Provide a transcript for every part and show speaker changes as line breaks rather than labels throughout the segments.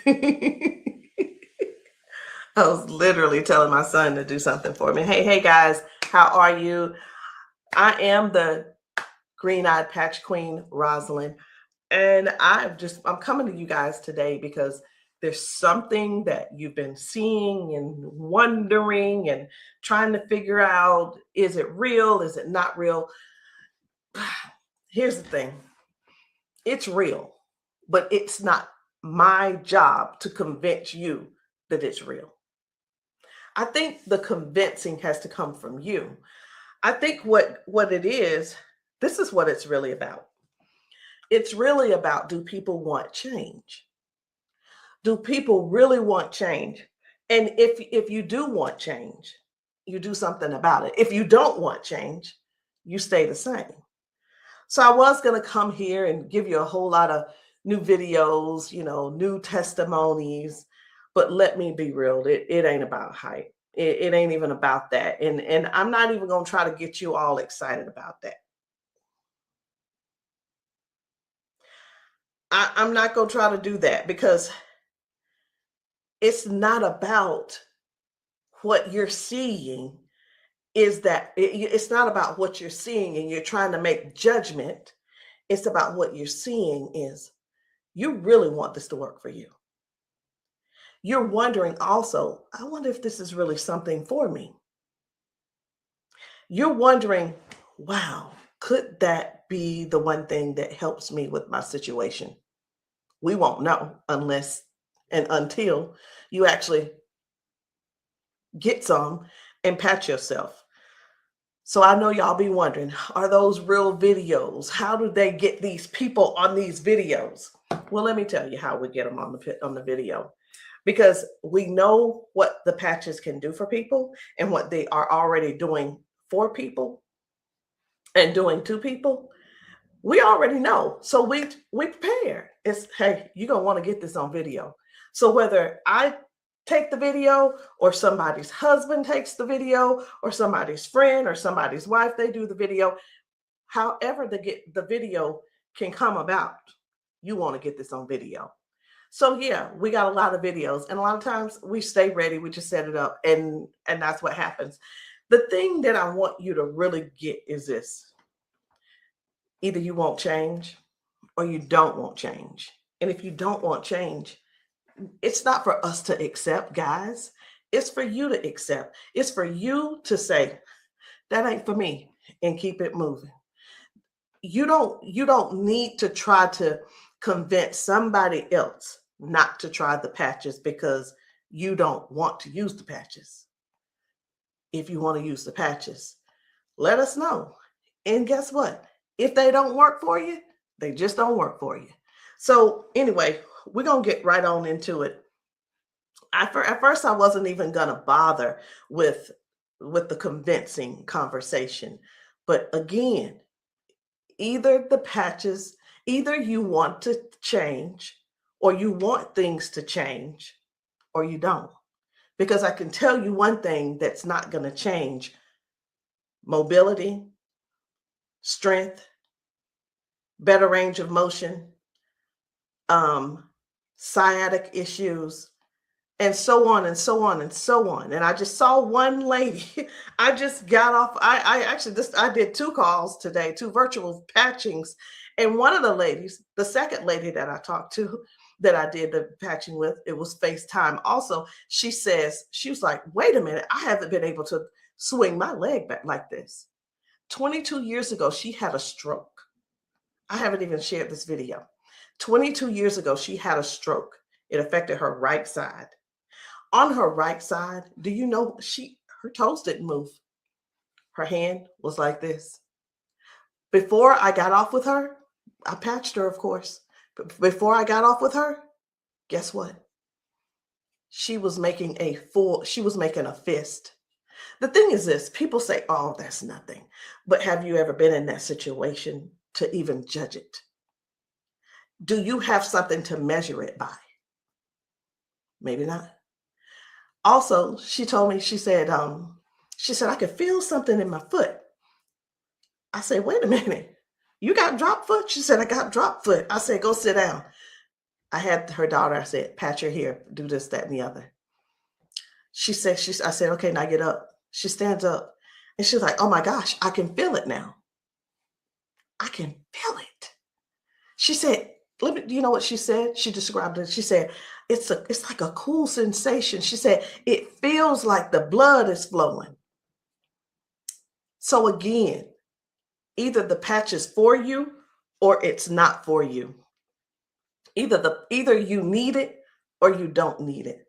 I was literally telling my son to do something for me. Hey guys, how are you? I am the green-eyed patch queen, Rosalind, and I'm coming to you guys today because there's something that you've been seeing and wondering and trying to figure out, is it real? Is it not real? Here's the thing. It's real, but it's not my job to convince you that it's real. I think the convincing has to come from you. I think what it is, this is what it's really about. It's really about, do people want change? Do people really want change? And if you do want change, you do something about it. If you don't want change, you stay the same. So I was going to come here and give you a whole lot of new videos, new testimonies, but let me be real, it ain't about hype. It ain't even about that. And I'm not even going to try to get you all excited about that. I'm not going to try to do that because it's not about what you're seeing. It's not about what you're seeing and you're trying to make judgment. It's about what you're seeing is you really want this to work for you. You're wondering also, I wonder if this is really something for me. You're wondering, wow, could that be the one thing that helps me with my situation? We won't know unless and until you actually get some and pat yourself. So I know y'all be wondering, are those real videos? How do they get these people on these videos? Well, let me tell you how we get them on the video. Because we know what the patches can do for people and what they are already doing for people and doing to people. We already know. So we prepare. It's, hey, you're going to want to get this on video. So whether I take the video or somebody's husband takes the video or somebody's friend or somebody's wife, they do the video, however the video can come about, you want to get this on video. So yeah, we got a lot of videos, and a lot of times we stay ready. We just set it up, and that's what happens. The thing that I want you to really get is this: either you won't change, or you don't want change. And if you don't want change, it's not for us to accept, guys. It's for you to accept. It's for you to say, that ain't for me, and keep it moving. You don't need to try to convince somebody else not to try the patches because you don't want to use the patches. If you want to use the patches, let us know. And guess what? If they don't work for you, they just don't work for you. So anyway, we're going to get right on into it. At first, I wasn't even going to bother with the convincing conversation. But again, either the patches, either you want to change or you want things to change or you don't. Because I can tell you one thing that's not going to change: mobility, strength, better range of motion, sciatic issues, and so on and so on and so on. And I just saw one lady. I just got off. I did 2 calls today, 2 virtual patchings. And one of the ladies, the second lady that I talked to, that I did the patching with, it was FaceTime also. She was like, wait a minute, I haven't been able to swing my leg back like this. 22 years ago, she had a stroke. I haven't even shared this video. 22 years ago, she had a stroke. It affected her right side. On her right side, do you know her toes didn't move? Her hand was like this. Before I got off with her, I patched her, of course. But before I got off with her, guess what? She was making a fist. The thing is this: people say, oh, that's nothing. But have you ever been in that situation to even judge it? Do you have something to measure it by? Maybe not. Also, she told me, she said, I could feel something in my foot. I said, wait a minute, you got drop foot? She said, I got drop foot. I said, go sit down. I had her daughter, I said, pat your hair, do this, that, and the other. I said, okay, now get up. She stands up and she's like, oh my gosh, I can feel it now. I can feel it. She said, let me, you know what she said? She described it. She said, it's like a cool sensation. She said, it feels like the blood is flowing. So again, either the patch is for you or it's not for you. Either you need it or you don't need it.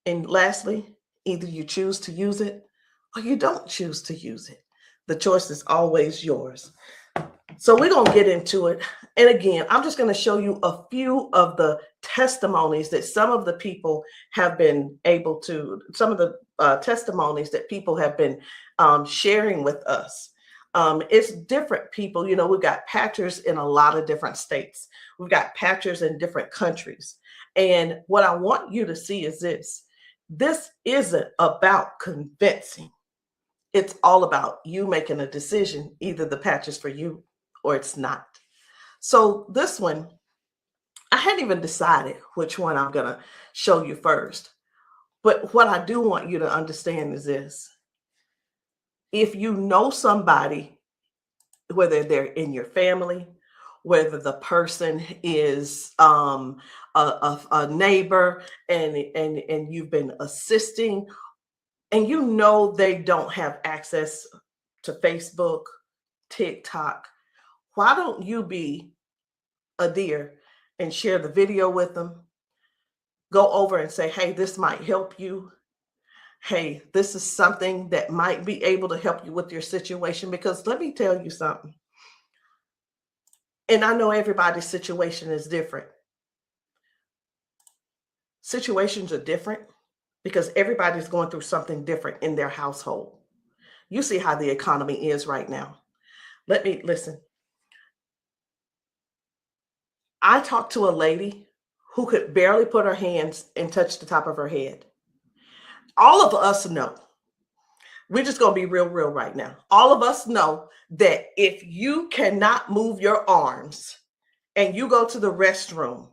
And lastly, either you choose to use it or you don't choose to use it. The choice is always yours. So we're going to get into it. And again, I'm just going to show you a few of the testimonies that some of the people have been able to, some of the testimonies that people have been sharing with us. It's different people. You know, we've got patchers in a lot of different states. We've got patchers in different countries. And what I want you to see is this. This isn't about convincing. It's all about you making a decision. Either the patch is for you or it's not. So this one, I hadn't even decided which one I'm going to show you first. But what I do want you to understand is this. If you know somebody, whether they're in your family, whether the person is a neighbor and you've been assisting, and you know they don't have access to Facebook, TikTok, why don't you be a dear and share the video with them? Go over and say, hey, this might help you. Hey, this is something that might be able to help you with your situation. Because let me tell you something. And I know everybody's situation is different. Situations are different because everybody's going through something different in their household. You see how the economy is right now. Listen. I talked to a lady who could barely put her hands and touch the top of her head. All of us know, we're just going to be real right now. All of us know that if you cannot move your arms and you go to the restroom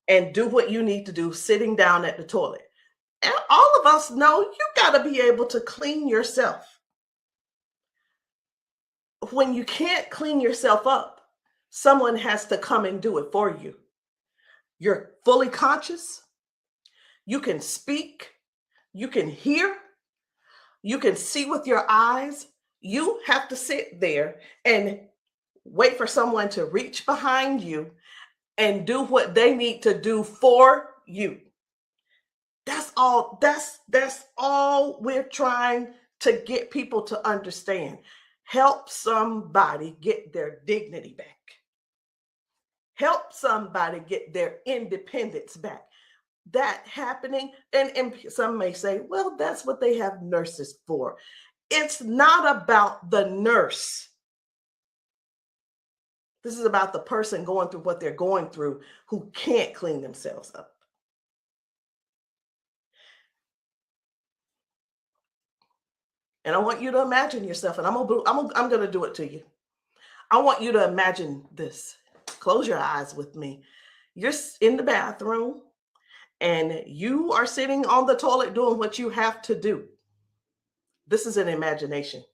and do what you need to do sitting down at the toilet, and all of us know you got to be able to clean yourself. When you can't clean yourself up, someone has to come and do it for you. You're fully conscious. You can speak. You can hear. You can see with your eyes. You have to sit there and wait for someone to reach behind you and do what they need to do for you. That's all. That's all we're trying to get people to understand. Help somebody get their dignity back. Help somebody get their independence back. That happening, and some may say, well, that's what they have nurses for. It's not about the nurse. This is about the person going through what they're going through who can't clean themselves up. And I want you to imagine yourself, and I'm going to do it to you. I want you to imagine this. Close your eyes with me. You're in the bathroom and you are sitting on the toilet doing what you have to do. This is an imagination.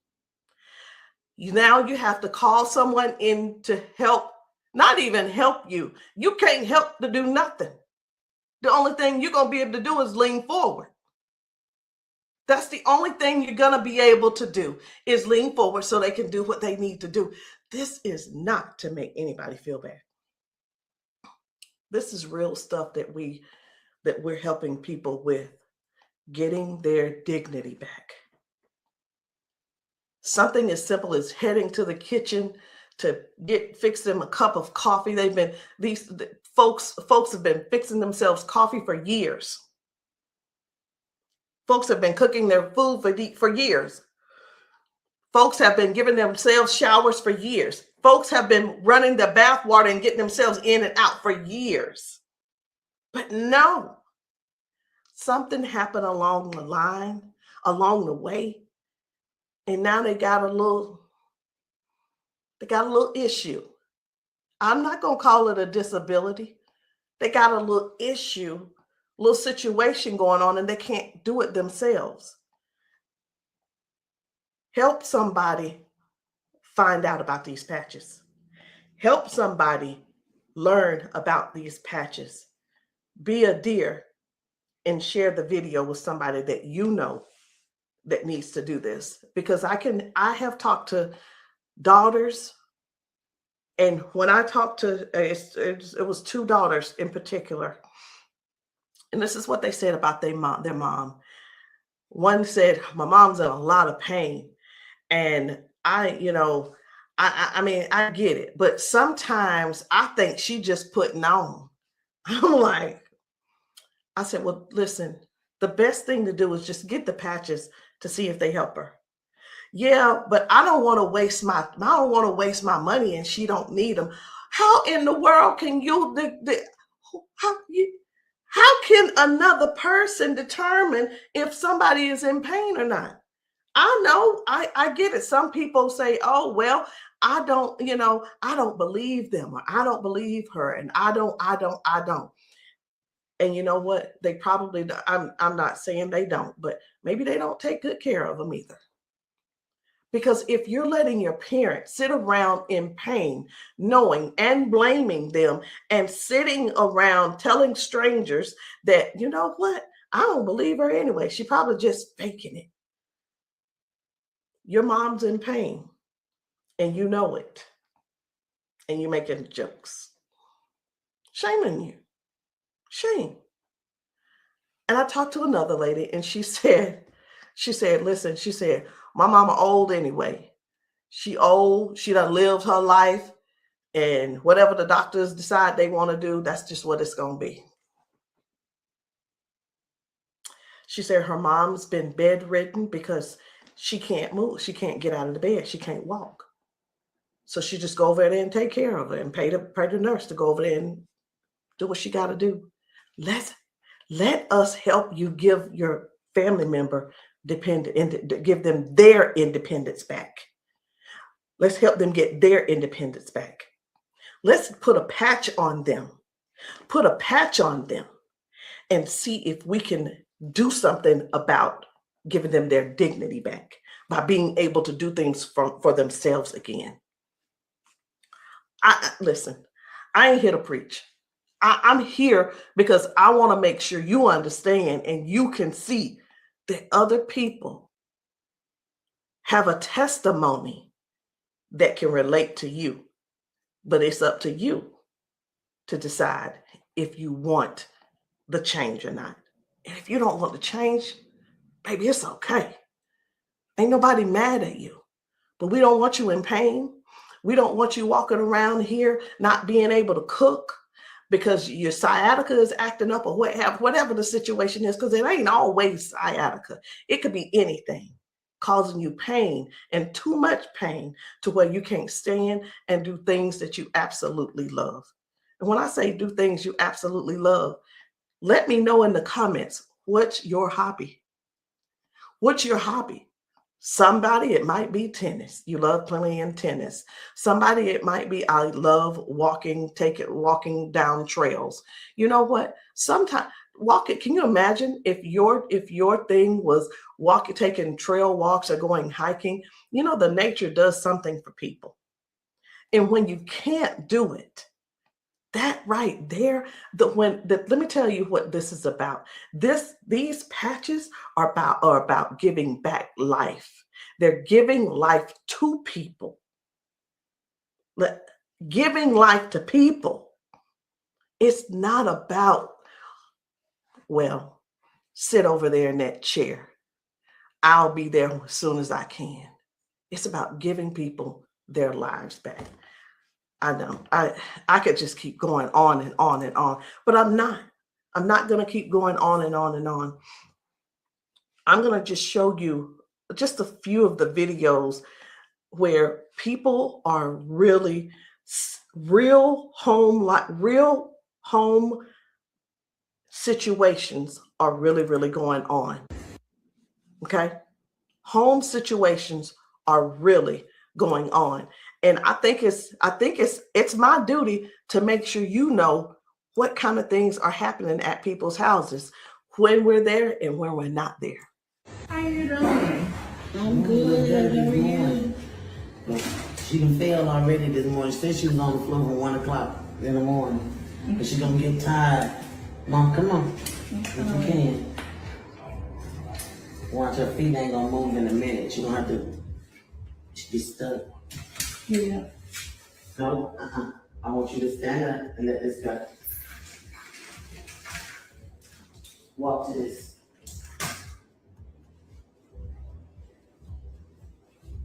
Now you have to call someone in to help, not even help you. You can't help to do nothing. The only thing you're going to be able to do is lean forward. That's the only thing you're going to be able to do is lean forward so they can do what they need to do. This is not to make anybody feel bad. This is real stuff that we're helping people with, getting their dignity back. Something as simple as heading to the kitchen to fix them a cup of coffee. These folks have been fixing themselves coffee for years. Folks have been cooking their food for years. Folks have been giving themselves showers for years. Folks have been running the bath water and getting themselves in and out for years. But no, something happened along the line, along the way, and now they got a little issue. I'm not going to call it a disability They got a little issue, little situation going on, and they can't do it themselves. Help somebody find out about these patches. Help somebody learn about these patches. Be a dear and share the video with somebody that you know that needs to do this. Because I have talked to daughters, and when I talked to, it was two daughters in particular, and this is what they said about their mom. One said, my mom's in a lot of pain. And I mean, I get it, but sometimes I think she just putting on. I'm like, I said, well, listen, the best thing to do is just get the patches to see if they help her. Yeah, but I don't want to waste my money and she don't need them. How in the world can how can another person determine if somebody is in pain or not? I know, I get it. Some people say, oh, well, I don't believe them, or I don't believe her, and I don't. And you know what? They probably, I'm not saying they don't, but maybe they don't take good care of them either. Because if you're letting your parents sit around in pain, knowing and blaming them, and sitting around telling strangers that, you know what, I don't believe her anyway, she probably just faking it. Your mom's in pain and you know it, and you're making jokes. Shame on you. Shame. And I talked to another lady and she said, listen, she said, my mama old anyway. She old, she done lived her life, and whatever the doctors decide they want to do, that's just what it's going to be. She said her mom's been bedridden because she can't move. She can't get out of the bed. She can't walk. So she just go over there and take care of her and pay the nurse to go over there and do what she got to do. Let us help you give your family member give them their independence back. Let's help them get their independence back. Let's put a patch on them. Put a patch on them and see if we can do something about giving them their dignity back by being able to do things for themselves again. Listen, I ain't here to preach. I'm here because I want to make sure you understand and you can see that other people have a testimony that can relate to you. But it's up to you to decide if you want the change or not. And if you don't want the change, baby, it's okay. Ain't nobody mad at you. But we don't want you in pain. We don't want you walking around here not being able to cook because your sciatica is acting up, or whatever the situation is, because it ain't always sciatica. It could be anything causing you pain, and too much pain to where you can't stand and do things that you absolutely love. And when I say do things you absolutely love, let me know in the comments, what's your hobby? What's your hobby? Somebody, it might be tennis. You love playing tennis. Somebody, it might be, I love walking down trails. You know what? Sometimes walking, can you imagine if your thing was taking trail walks or going hiking? You know, the nature does something for people. And when you can't do it, that right there, let me tell you what this is about. These patches are about giving back life. They're giving life to people. Giving life to people. It's not about, well, sit over there in that chair. I'll be there as soon as I can. It's about giving people their lives back. I know I could just keep going on and on and on, but I'm not going to keep going on and on and on. I'm going to just show you just a few of the videos where people are really real home situations are really going on. Okay. Home situations are really going on. And I think it's my duty to make sure you know what kind of things are happening at people's houses when we're there and when we're not there.
How you doing? I'm good. How are you?
She done failed already this morning. She said she was on the floor from 1 o'clock in the morning. But she gonna get tired. Mom, come on. If you can. Watch, her feet ain't gonna move in a minute. She gonna have to be stuck.
Yeah.
No, I want you to stand up and let this go. Walk to this.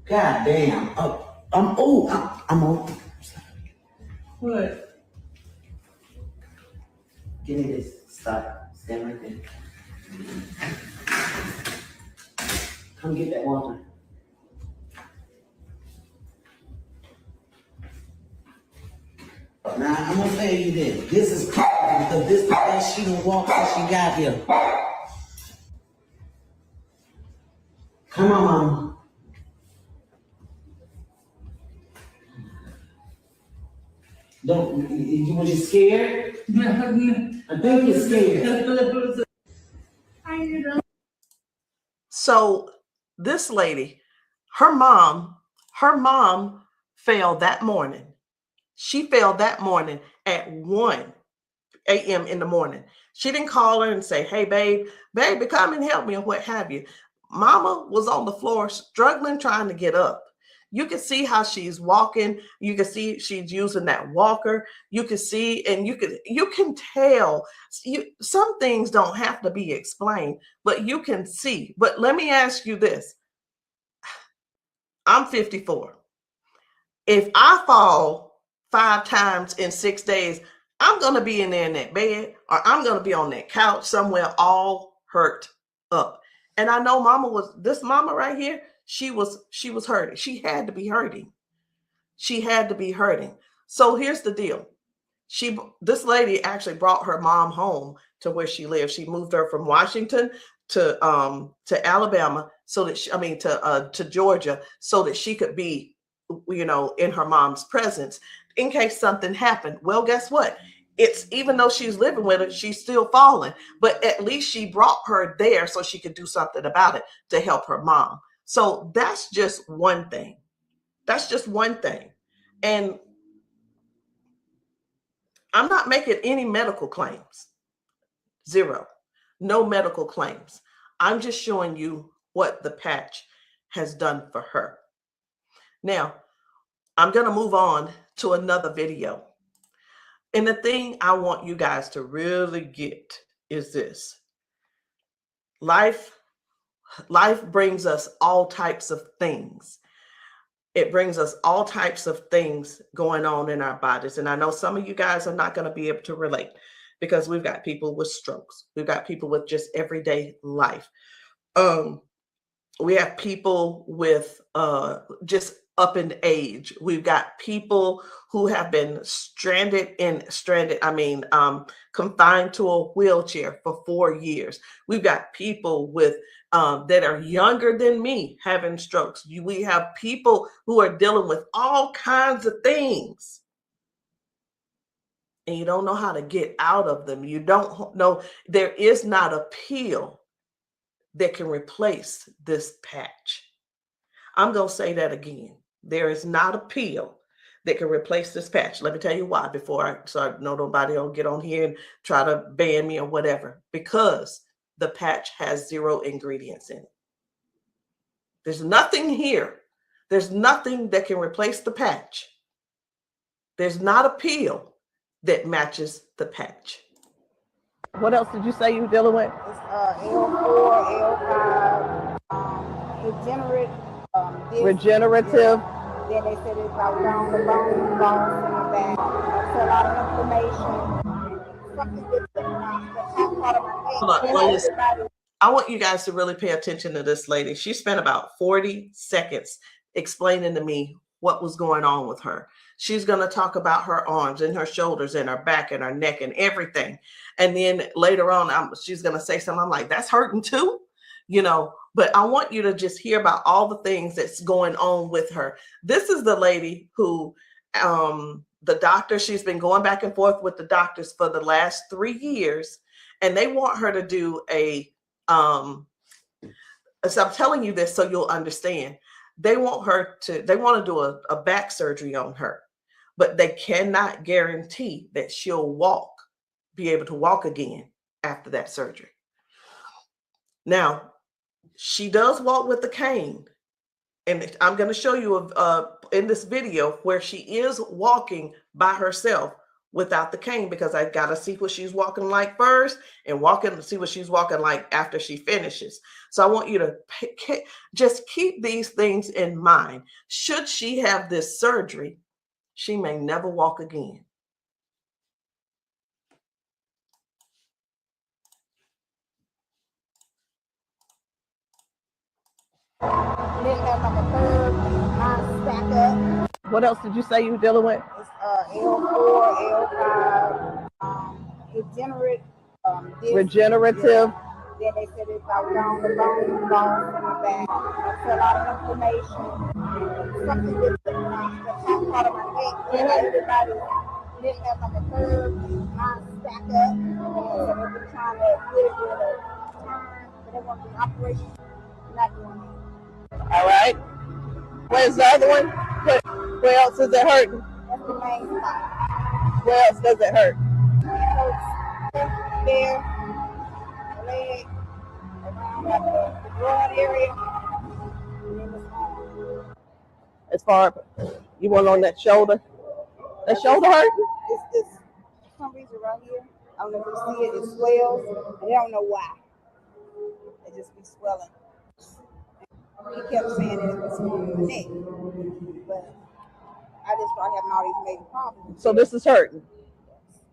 God damn. I'm on.
What?
Give me this. Stop. Stand right there. Come get that water. Now, I'm gonna tell you this. This is crazy because this is the best she done walked since she got here. Come on, Mama. Don't, was you scared? I think you're scared.
How you doing?
So this lady, her mom fell that morning. She fell that morning at 1 a.m. in the morning. She didn't call her and say, hey, baby, come and help me, or what have you. Mama was on the floor struggling, trying to get up. You can see how she's walking. You can see she's using that walker. You can see, and you can tell. Some things don't have to be explained, but you can see. But let me ask you this. I'm 54. If I fall 5 times in 6 days, I'm going to be in there in that bed, or I'm going to be on that couch somewhere all hurt up. And I know this mama right here, she was hurting. She had to be hurting. She had to be hurting. So here's the deal. This lady actually brought her mom home to where she lived. She moved her from Washington to Alabama to Georgia, so that she could be, in her mom's presence in case something happened. Well, guess what? It's, even though she's living with her, she's still falling, but at least she brought her there so she could do something about it to help her mom. So that's just one thing. That's just one thing. And I'm not making any medical claims. Zero. No medical claims. I'm just showing you what the patch has done for her. Now, I'm going to move on to another video. And the thing I want you guys to really get is this. Life brings us all types of things. It brings us all types of things going on in our bodies. And I know some of you guys are not going to be able to relate, because we've got people with strokes. We've got people with just everyday life. We have people with just up in age. We've got people who have been confined to a wheelchair for 4 years. We've got people with that are younger than me having strokes. We have people who are dealing with all kinds of things, and you don't know how to get out of them. You don't know. There is not a pill that can replace this patch. I'm going to say that again. There is not a pill that can replace this patch. Let me tell you why, so I know nobody will get on here and try to ban me or whatever. Because the patch has 0 ingredients in it. There's nothing here. There's nothing that can replace the patch. There's not a pill that matches the patch. What else did you say you were dealing with?
It's L4, L5,
regenerative.
Yeah. Then they said it's about down the bone, bones in the back. That's a lot of inflammation. Something that's part of my head.
I want you guys to really pay attention to this lady. She spent about 40 seconds explaining to me what was going on with her. She's going to talk about her arms and her shoulders and her back and her neck and everything. And then later on, she's going to say something. I'm like, that's hurting too, but I want you to just hear about all the things that's going on with her. This is the lady who the doctor, she's been going back and forth with the doctors for the last 3 years, and they want her to do a so I'm telling you this so you'll understand. They want to do a back surgery on her, but they cannot guarantee that she'll be able to walk again after that surgery. Now, she does walk with the cane, and I'm going to show you in this video where she is walking by herself without the cane, because I got to see what she's walking like first and see what she's walking like after she finishes. So I want you to just keep these things in mind. Should she have this surgery, she may never walk again.
Then have like a third line stack up.
What else did you say you were dealing with?
It's L4, L5,
regenerative.
Yeah. Then they said it's like down the bone in the back. That's a lot of inflammation. Something with the top part of my neck. And everybody didn't have like a third line stack up. So they've been trying to get it with a turn, but they want the operation. Not doing it.
All right. Where's the other one? Where else is it hurting?
That's the main spot.
Where else does it hurt?
It hurts there, leg, around like the broad area, and then the arm.
As far you want on that shoulder? That shoulder hurt?
It's this, for some reason right here, I don't know if you see it, it swells, and they don't know why. It just be swelling. He kept saying that it was from the neck, but I just started having all these major problems.
So this is hurting.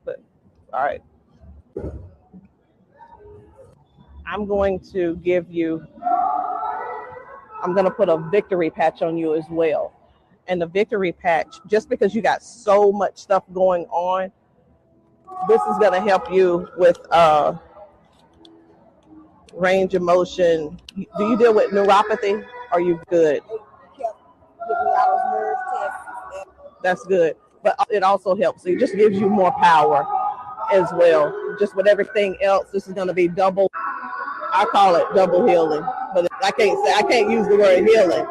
But, all right. I'm going to put a victory patch on you as well. And the victory patch, just because you got so much stuff going on, this is going to help you with range of motion. Do you deal with neuropathy? Are you good?
They kept giving me all those nerve tests.
That's good. But it also helps. It just gives you more power as well. Just with everything else, this is going to be double. I call it double healing, but I can't use the word healing.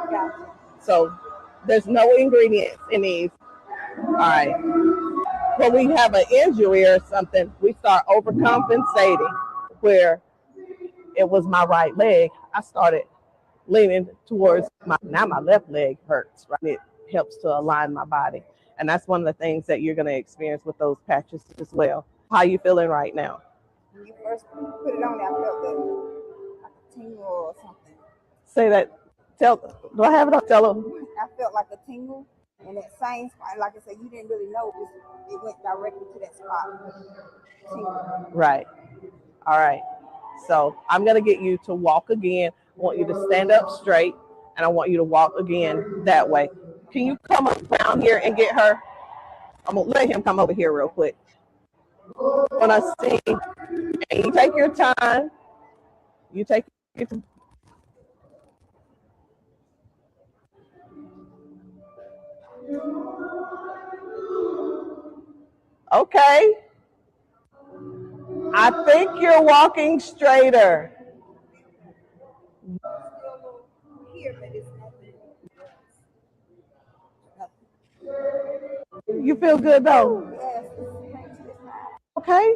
So there's no ingredients in these. All right. When we have an injury or something, we start overcompensating. Where it was my right leg, I started leaning towards my left leg hurts, right? It helps to align my body. And that's one of the things that you're going to experience with those patches as well. How are you feeling right now?
When you first put it on there, I felt like a tingle or something.
Say that. Do I have it up? Tell them.
I felt like a tingle in that same spot. Like I said, you didn't really know it went directly to that spot. Tingle.
Right. All right. So I'm going to get you to walk again. I want you to stand up straight, and I want you to walk again that way. Can you come around here and get her? I'm going to let him come over here real quick. When I sing, and you take your time. You take your time. Okay. I think you're walking straighter. You feel good though? Okay.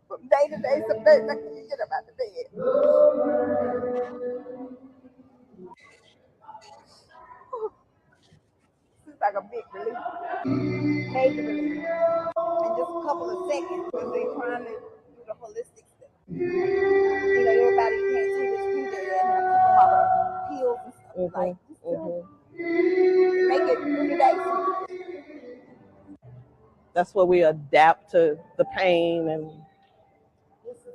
From day to day, some days I can't get up out of bed. It's like a big relief, major relief, in just a couple of seconds because they're trying to do the holistic stuff. You know, everybody can't see this future and I keep them all pills and stuff like make it 3 days.
That's where we adapt to the pain, and
this is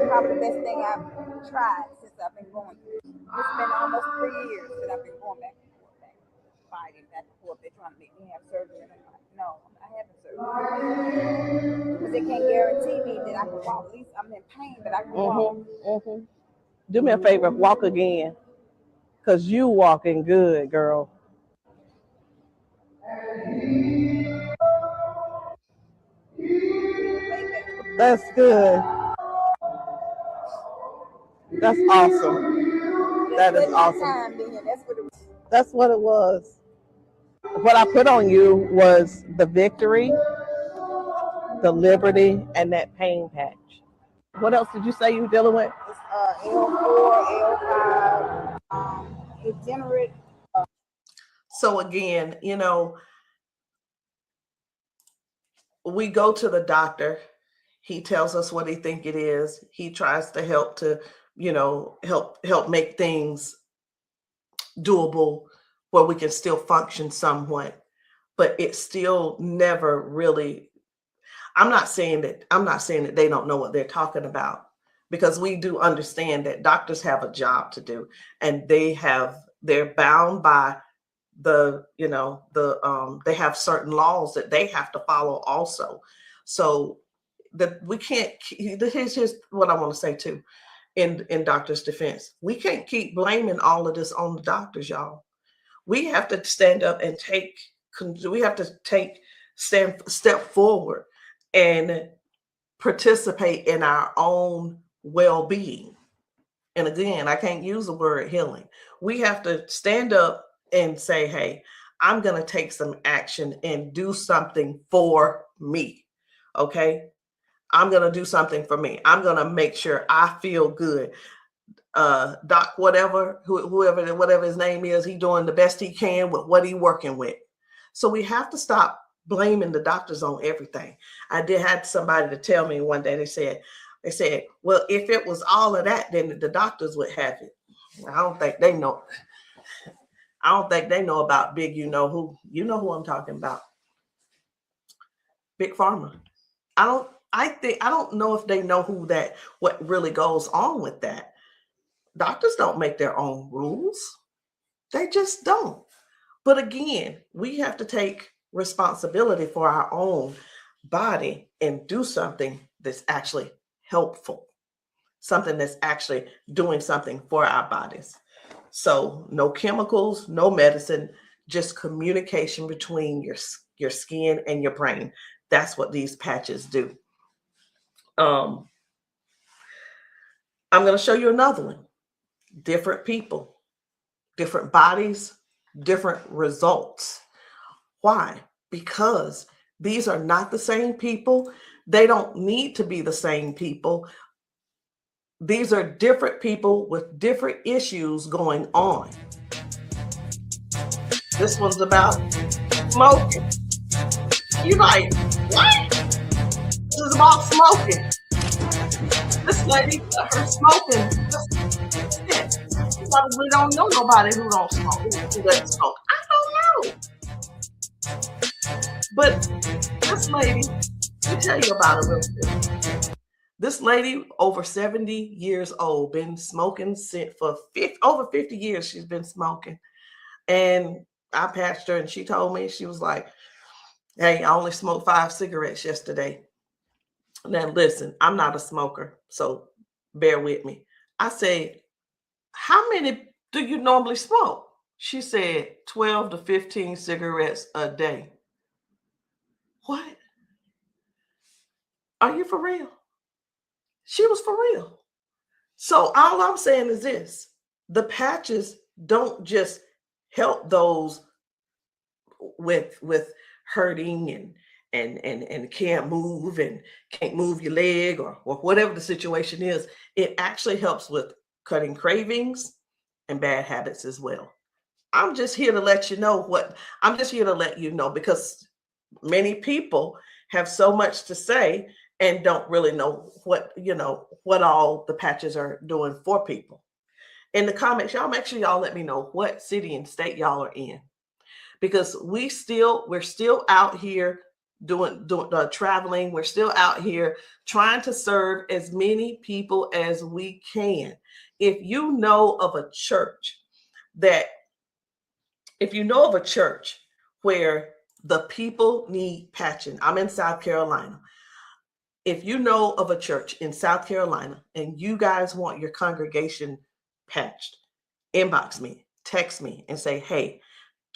probably the best thing I've tried since I've been going through. It's been almost 3 years that I've been going back and forth, fighting back and forth. They're trying to make me have surgery, and I'm like, no, I'm not having surgery because they can't guarantee me that I can walk. At least I'm in pain, but I can walk.
Do me a favor, walk again, because you walking good, girl. That's good. That's awesome. That is awesome. That's what it was. What I put on you was the victory, the liberty, and that pain patch. What else did you say you were dealing with?
It's L4, L5, degenerate.
So again, we go to the doctor. He tells us what he think it is. He tries to help to, help make things doable where we can still function somewhat, but it's still never really. I'm not saying that they don't know what they're talking about, because we do understand that doctors have a job to do, and they're bound by they have certain laws that they have to follow also. So that we can't. Here's what I want to say too. In doctors' defense, we can't keep blaming all of this on the doctors, y'all. We have to stand up and step forward and participate in our own well-being. And again, I can't use the word healing. We have to stand up and say, hey, I'm going to take some action and do something for me. Okay. I'm going to do something for me. I'm going to make sure I feel good. Doc, whatever his name is, he's doing the best he can with what he's working with. So we have to stop blaming the doctors on everything. I had somebody to tell me one day, they said, well, if it was all of that, then the doctors would have it. I don't think they know. I don't think they know about big, you know who I'm talking about. Big Pharma. I don't know if they know what really goes on with that. Doctors don't make their own rules. They just don't. But again, we have to take responsibility for our own body and do something that's actually helpful, something that's actually doing something for our bodies. So no chemicals, no medicine, just communication between your skin and your brain. That's what these patches do. I'm going to show you another one. Different people, different bodies, different results. Why? Because these are not the same people. They don't need to be the same people. These are different people with different issues going on. This one's about smoking. You're like, what? This is about smoking. This lady, her smoking. You probably don't know nobody who don't smoke, who doesn't smoke. I don't know. But this lady, let me tell you about her real quick. This lady, over 70 years old, been smoking for over 50 years. She's been smoking. And I patched her, and she told me, she was like, hey, I only smoked 5 cigarettes yesterday. Now, listen, I'm not a smoker, so bear with me. I said, how many do you normally smoke? She said 12 to 15 cigarettes a day. What? Are you for real? She was for real. So all I'm saying is this: the patches don't just help those with hurting and can't move and can't move your leg or whatever the situation is. It actually helps with cutting cravings and bad habits as well. I'm just here to let you know because many people have so much to say and don't really know what all the patches are doing for people. In the comments, y'all make sure y'all let me know what city and state y'all are in, because we're still out here doing traveling. We're still out here trying to serve as many people as we can. If you know of a church where the people need patching, I'm in South Carolina. if you know of a church in South Carolina and you guys want your congregation patched, inbox me, text me, and say, hey,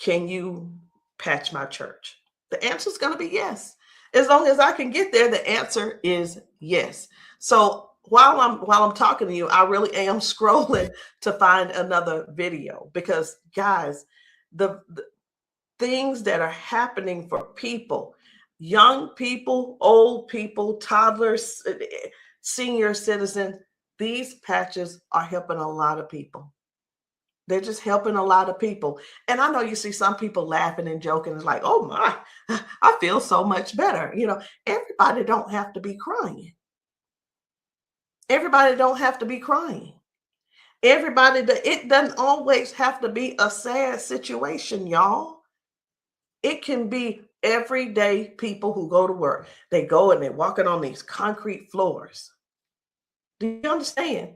can you patch my church? The answer is going to be yes. As long as I can get there, the answer is yes. So while I'm talking to you, I really am scrolling to find another video, because guys, the things that are happening for people, young people, old people, toddlers, senior citizens, these patches are helping a lot of people. They're just helping a lot of people. And I know you see some people laughing and joking. It's like, oh my, I feel so much better. You know, everybody don't have to be crying. Everybody don't have to be crying. It doesn't always have to be a sad situation, y'all. It can be everyday people who go to work. They go and they're walking on these concrete floors. Do you understand?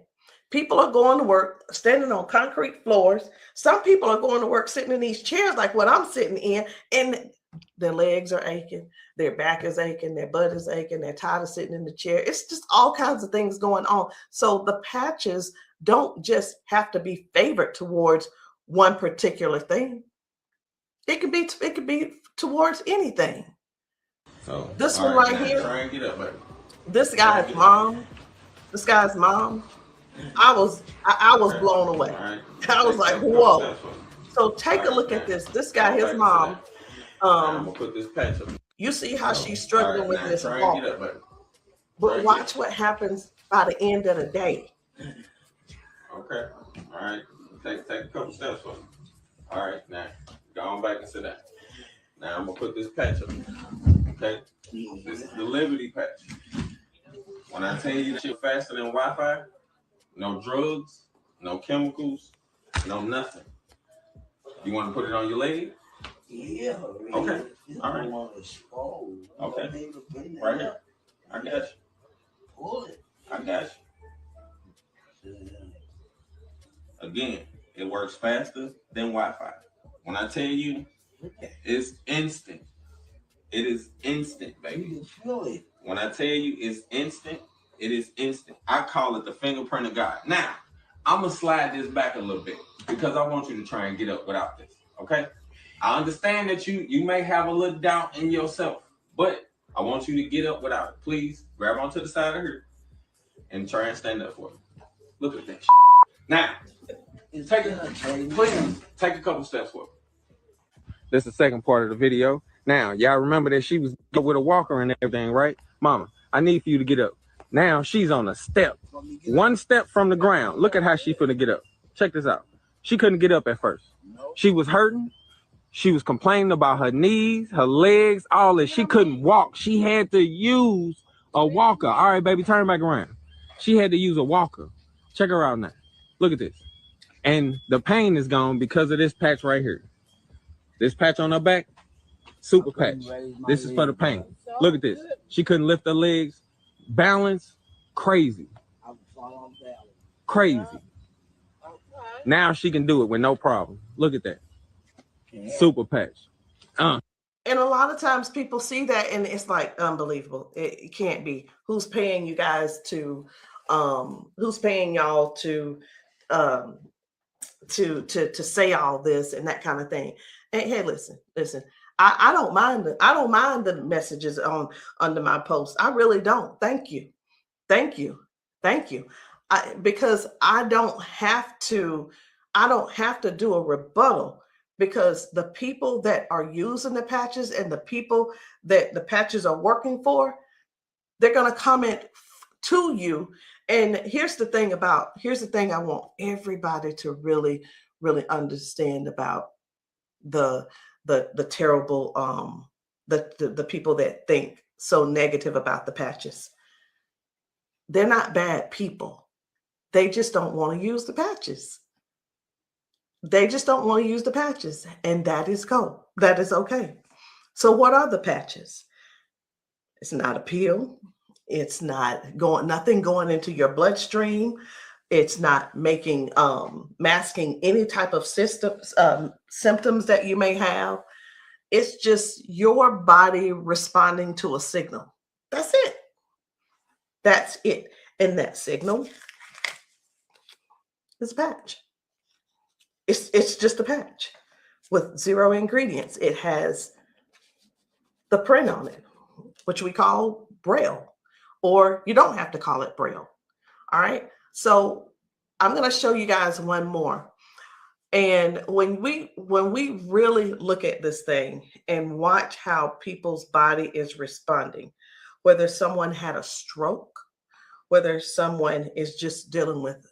People are going to work standing on concrete floors. Some people are going to work sitting in these chairs like what I'm sitting in, and their legs are aching, their back is aching, their butt is aching, they're tired of sitting in the chair. It's just all kinds of things going on. So the patches don't just have to be favored towards one particular thing. It could be towards anything.
So
this one right here,
try and get up, baby.
This guy's mom, I was blown away.
Right.
I was like, whoa. So take a look at this. This guy, his mom,
I'm gonna put this patch up.
you see how she's struggling with this
try
walk.
and get up, baby.
But watch what happens by the end of the day.
Okay. All right. Take a couple steps for me. All right. Now go on back and sit down. Now I'm gonna put this patch up. Okay. This is the Liberty patch. When I tell you that you're faster than Wi-Fi, no drugs, no chemicals, no nothing. You want to put it on your leg?
Yeah.
Okay. All right. Okay. Right here. I got you.
Pull it.
I got you. Again, it works faster than Wi-Fi. When I tell you, it's instant. It is instant, baby.
You can feel it.
When I tell you it's instant, it is instant. I call it the fingerprint of God. Now, I'm going to slide this back a little bit because I want you to try and get up without this, okay? I understand that you may have a little doubt in yourself, but I want you to get up without it. Please grab onto the side of her and try and stand up for me. Look at that shit. Now, take a couple steps forward. This is the second part of the video. Now, y'all remember that she was with a walker and everything, right? Mama, I need for you to get up. Now, she's on a step. One step from the ground. Look at how she's finna get up. Check this out. She couldn't get up at first. She was hurting. She was complaining about her knees, her legs, all this. She couldn't walk. She had to use a walker. All right, baby, turn back around. She had to use a walker. Check her out now. Look at this. And the pain is gone because of this patch right here. This patch on her back, super patch. This is for the pain. Look at this. She couldn't lift her legs. Balance, crazy. Crazy. Now she can do it with no problem. Look at that. Super patch.
And a lot of times people see that and it's like unbelievable. It can't be. Who's paying you guys to who's paying y'all to say all this and that kind of thing. And hey, listen. I don't mind the messages under my post. I really don't. Thank you. Because I don't have to do a rebuttal, because the people that are using the patches and the people that the patches are working for, they're going to comment to you. And here's the thing I want everybody to really, really understand about the terrible, the people that think so negative about the patches. They're not bad people. They just don't want to use the patches. And that is cool. That is okay. So what are the patches? It's not a pill. It's not nothing going into your bloodstream. It's not masking any type of symptoms that you may have. It's just your body responding to a signal. That's it. That's it. And that signal is a patch. It's just a patch with 0 ingredients. It has the print on it, which we call Braille, or you don't have to call it Braille. All right. So I'm going to show you guys one more. And when we really look at this thing and watch how people's body is responding, whether someone had a stroke, whether someone is just dealing with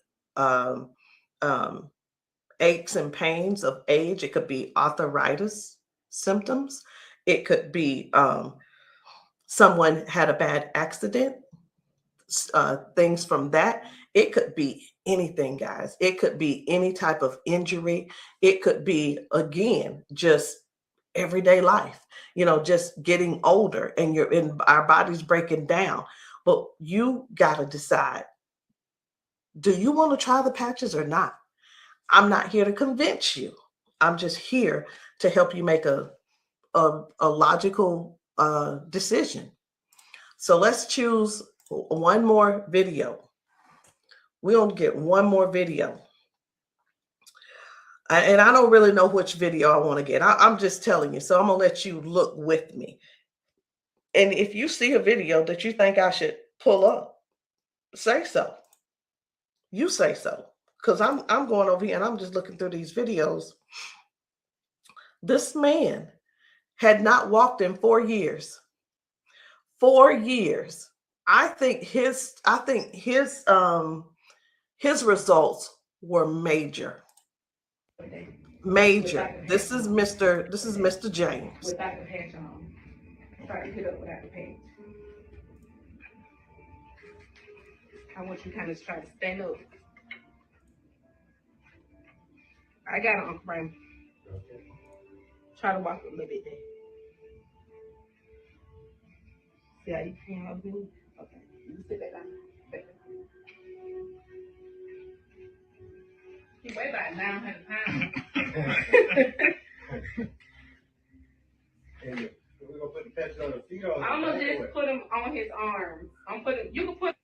aches and pains of age, it could be arthritis symptoms, it could be someone had a bad accident, things from that. It could be anything, guys. It could be any type of injury. It could be, again, just everyday life, just getting older and our body's breaking down. But you got to decide, do you want to try the patches or not? I'm not here to convince you. I'm just here to help you make a logical decision. So let's choose one more video. We're going to get one more video. And I don't really know which video I want to get. I'm just telling you. So I'm going to let you look with me. And if you see a video that you think I should pull up, say so. You say so. Because I'm going over here and I'm just looking through these videos. This man had not walked in 4 years. 4 years. I think his results were major. Major. This is Mr. James.
Without the patch on. Try to hit up without the patch. I want you to kind of try to stand up. I got it, Uncle Brian. Try to walk a little bit there. See how you can help me? Okay. You sit back down. He weigh about 900 pounds.
We're gonna put the patch on the feet or
I'm gonna just put him on his arms. You can put,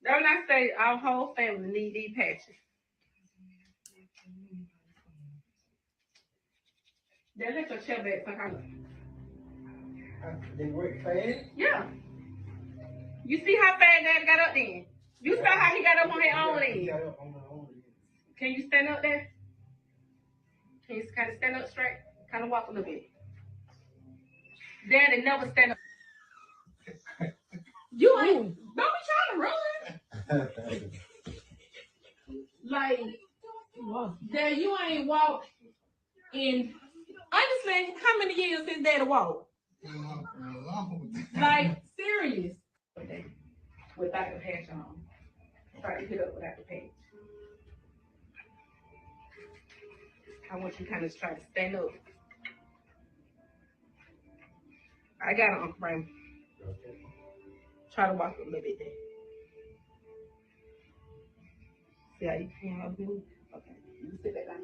that's when I say our whole family need these patches. Then let your chair back some
They work fast?
Yeah. You see how fast Dad got up then? You saw how he got up on his own leg. Can you stand up there? Can you kind of stand up straight? Kind of walk a little bit. Daddy never stand up. You ain't, don't be trying to run. Like, Dad, you ain't walked in, honestly, how many years since Daddy walked? Like, serious. Without the patch on. Try to hit up without the patch. I want you to kind of try to stand up. I got it, Uncle Brian. Try to walk a little bit there. See how you can help me? Okay. You sit back down.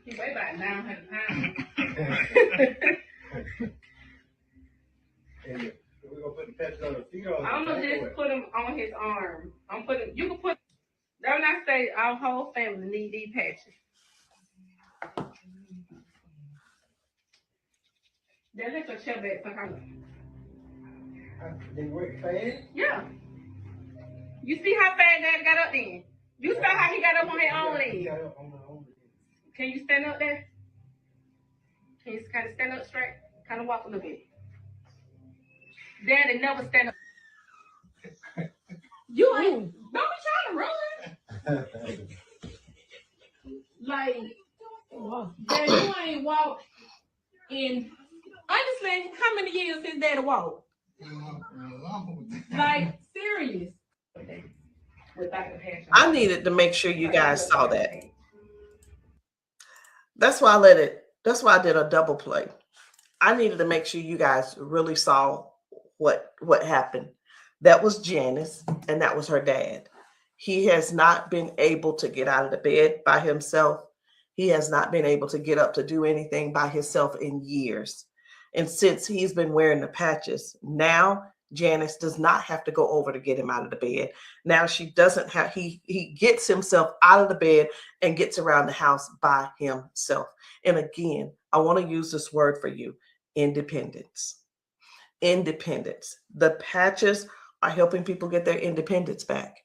He weigh about 900 pounds.
We're gonna put the patch on the feet or
I'm gonna just put him on his arm. You can put, that's when I say our whole family need these patches. Then let your chair back some
They work fast?
Yeah. You see how fast Dad got up then? You saw how he got up on his own leg. Can you stand up there? Can you kind of stand up straight? Kind of walk a little bit. Daddy never stand up. You ain't, don't be trying to run. Like, Dad, you ain't walked in, honestly, how many years since Daddy walked? Like, serious. Without the patch on.
I needed to make sure you guys saw that. That's why I did a double play. I needed to make sure you guys really saw what happened. That was Janice, and that was her dad. He has not been able to get out of the bed by himself. He has not been able to get up to do anything by himself in years. And since he's been wearing the patches, now Janice does not have to go over to get him out of the bed. Now she doesn't have, he gets himself out of the bed and gets around the house by himself. And again, I want to use this word for you, independence. Independence. The patches are helping people get their independence back.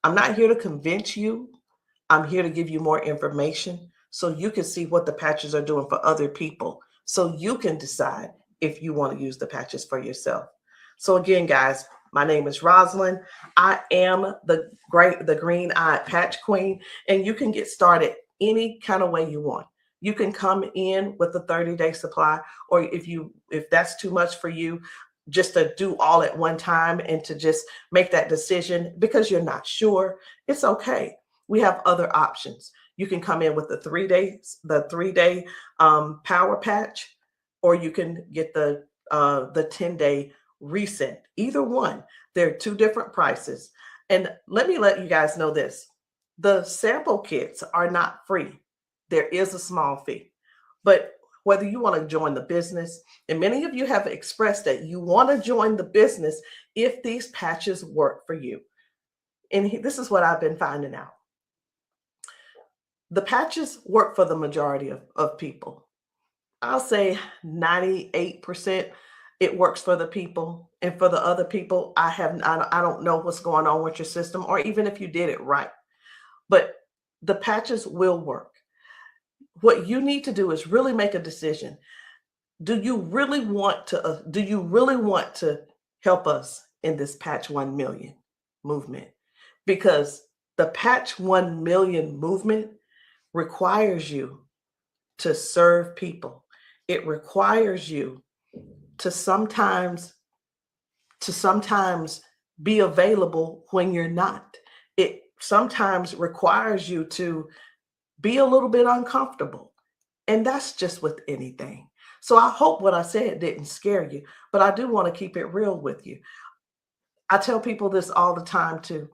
I'm not here to convince you. I'm here to give you more information so you can see what the patches are doing for other people, so you can decide if you want to use the patches for yourself. So again, guys, my name is Rosalind. I am the green-eyed patch queen, and you can get started any kind of way you want. You can come in with a 30-day supply, or if that's too much for you, just to do all at one time and to just make that decision because you're not sure, it's okay. We have other options. You can come in with the 3-day power patch, or you can get the 10-day reset. Either one. There are two different prices. And let me let you guys know this. The sample kits are not free. There is a small fee. But whether you want to join the business, and many of you have expressed that you want to join the business if these patches work for you. And this is what I've been finding out. The patches work for the majority of people. I'll say 98% it works for the people. And for the other people, I don't know what's going on with your system, or even if you did it right. But the patches will work. What you need to do is really make a decision. Do you really want to help us in this Patch 1 Million movement? Because the Patch 1 Million movement requires you to serve people. It requires you to sometimes be available when you're not. It sometimes requires you to be a little bit uncomfortable. And that's just with anything. So I hope what I said didn't scare you, but I do want to keep it real with you. I tell people this all the time too.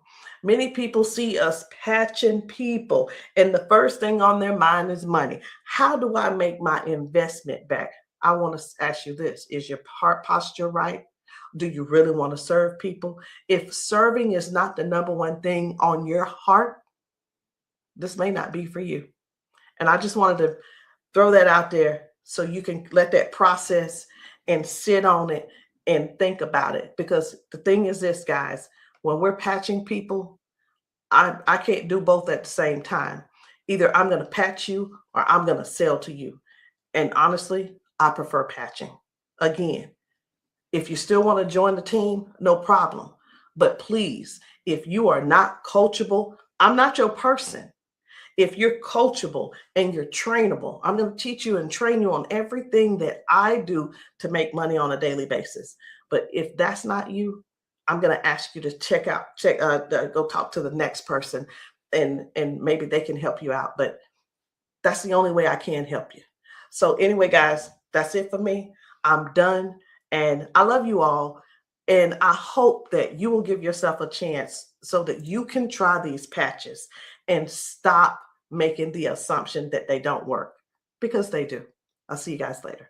Many people see us patching people, and the first thing on their mind is money. How do I make my investment back? I want to ask you this. Is your heart posture right? Do you really want to serve people? If serving is not the number one thing on your heart, this may not be for you. And I just wanted to throw that out there so you can let that process and sit on it and think about it. Because the thing is this, guys, when we're patching people, I can't do both at the same time. Either I'm going to patch you or I'm going to sell to you. And honestly, I prefer patching. Again, if you still want to join the team, no problem. But please, if you are not coachable, I'm not your person. If you're coachable and you're trainable, I'm going to teach you and train you on everything that I do to make money on a daily basis. But if that's not you, I'm going to ask you to go talk to the next person, and maybe they can help you out. But that's the only way I can help you. So anyway, guys, that's it for me. I'm done. And I love you all. And I hope that you will give yourself a chance so that you can try these patches and stop making the assumption that they don't work, because they do. I'll see you guys later.